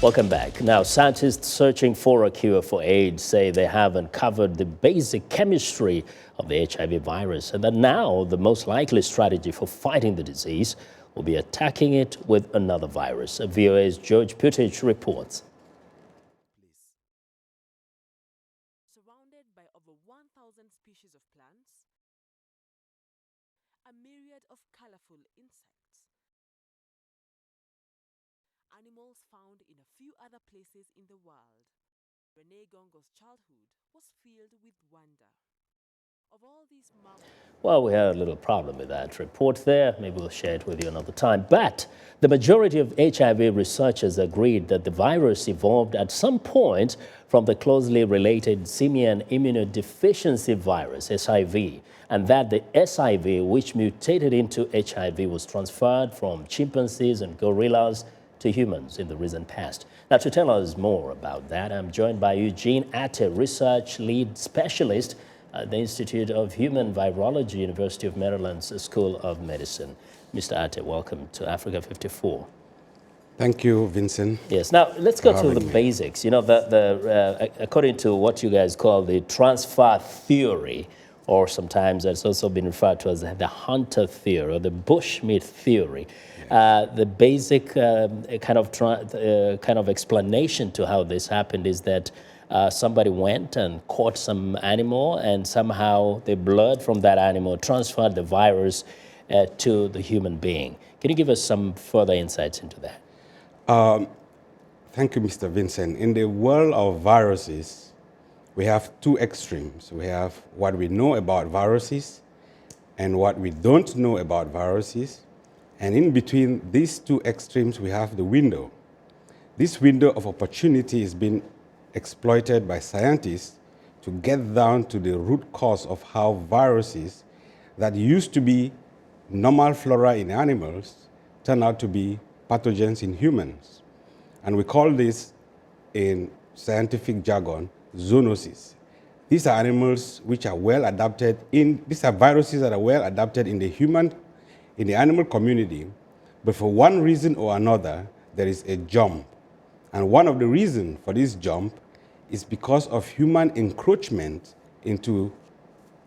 Welcome back. Now, scientists searching for a cure for AIDS say they have uncovered the basic chemistry of the HIV virus, and that now the most likely strategy for fighting the disease will be attacking it with another virus. VOA's George Putich reports. Surrounded by over 1,000 species of plants, a myriad of colorful insects, animals found in a few other places in the world, Renee Gongo's childhood was filled with wonder. Of all these Well, we had a little problem with that report there. Maybe we'll share it with you another time. But the majority of HIV researchers agreed that the virus evolved at some point from the closely related Simian Immuno-deficiency Virus, SIV, and that the SIV, which mutated into HIV, was transferred from chimpanzees and gorillas to humans in the recent past. Now, to tell us more about that, I'm joined by Eugene Ateh, research lead specialist at the Institute of Human Virology, University of Maryland's School of Medicine. Mr. Ateh, welcome to Africa 54. Thank you, Vincent. Yes. Now, let's go to the basics. You know, according to what you guys call the transfer theory, or sometimes it's also been referred to as the hunter theory or the bushmeat theory. The basic kind of explanation to how this happened is that somebody went and caught some animal, and somehow the blood from that animal transferred the virus to the human being. Can you give us some further insights into that? Thank you, Mr. Vincent. In the world of viruses, we have two extremes. We have what we know about viruses and what we don't know about viruses. And in between these two extremes, we have the window. This window of opportunity is being exploited by scientists to get down to the root cause of how viruses that used to be normal flora in animals turn out to be pathogens in humans. And we call this, in scientific jargon, zoonosis. These are animals which are well adapted these are viruses that are well adapted in the animal community, but for one reason or another, there is a jump. And one of the reasons for this jump is because of human encroachment into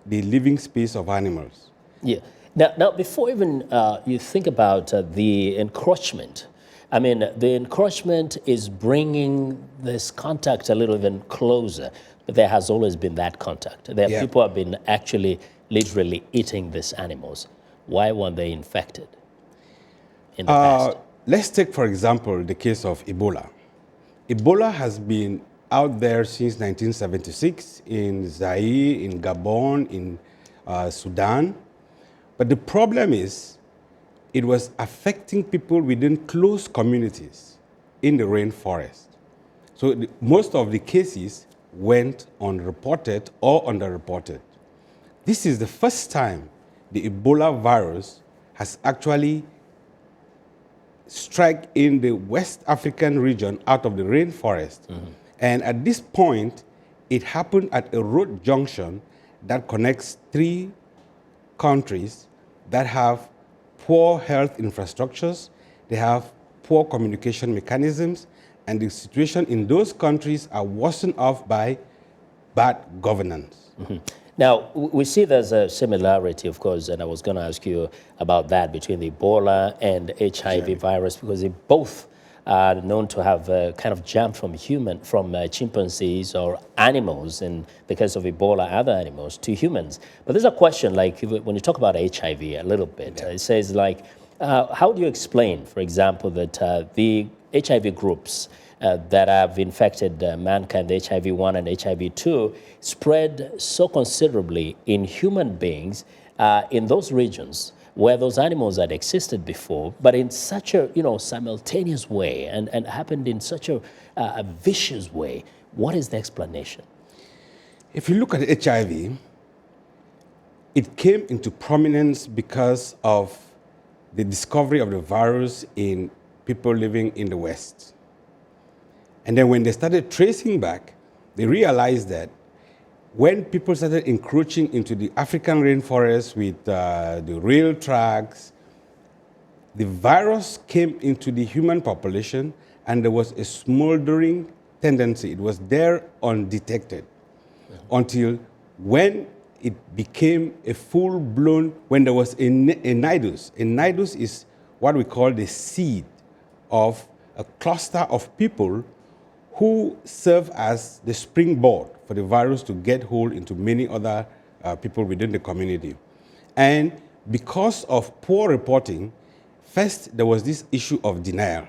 the living space of animals. Yeah. Now before even you think about the encroachment, I mean, the encroachment is bringing this contact a little even closer, but there has always been that contact. There are people who have been actually literally eating these animals. Why weren't they infected in the past? Let's take, for example, the case of Ebola. Ebola has been out there since 1976 in Zaire, in Gabon, in Sudan. But the problem is it was affecting people within close communities in the rainforest. So most of the cases went unreported or underreported. This is the first time the Ebola virus has actually struck in the West African region out of the rainforest. Mm-hmm. And at this point, it happened at a road junction that connects three countries that have poor health infrastructures, they have poor communication mechanisms, and the situation in those countries are worsened off by bad governance. Mm-hmm. Now, we see there's a similarity, of course, and I was going to ask you about that between the Ebola and HIV virus, because they both are known to have kind of jumped from chimpanzees or animals, in the case of Ebola, other animals, to humans. But there's a question, like when you talk about HIV a little bit, it says like, how do you explain, for example, that the HIV groups that have infected mankind, HIV-1 and HIV-2, spread so considerably in human beings in those regions where those animals had existed before, but in such a simultaneous way and happened in such a vicious way? What is the explanation? If you look at HIV, it came into prominence because of the discovery of the virus in people living in the West. And then when they started tracing back, they realized that when people started encroaching into the African rainforest with the rail tracks, the virus came into the human population and there was a smoldering tendency. It was there undetected until when it became a full-blown, when there was a nidus. A nidus is what we call the seed of a cluster of people who serve as the springboard for the virus to get hold into many other people within the community. And because of poor reporting, first there was this issue of denial.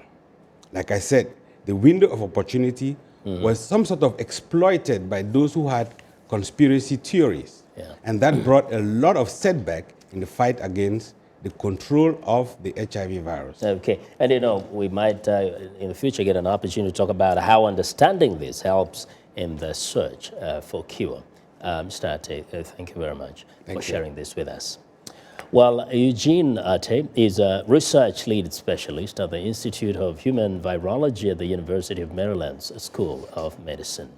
Like I said, the window of opportunity was some sort of exploited by those who had conspiracy theories. Yeah. And that brought a lot of setback in the fight against the control of the HIV virus. Okay, and you know, we might in the future get an opportunity to talk about how understanding this helps in the search for cure. Mr. Ateh, thank you very much for sharing this with us. Well, Eugene Ateh is a research lead specialist at the Institute of Human Virology at the University of Maryland's School of Medicine.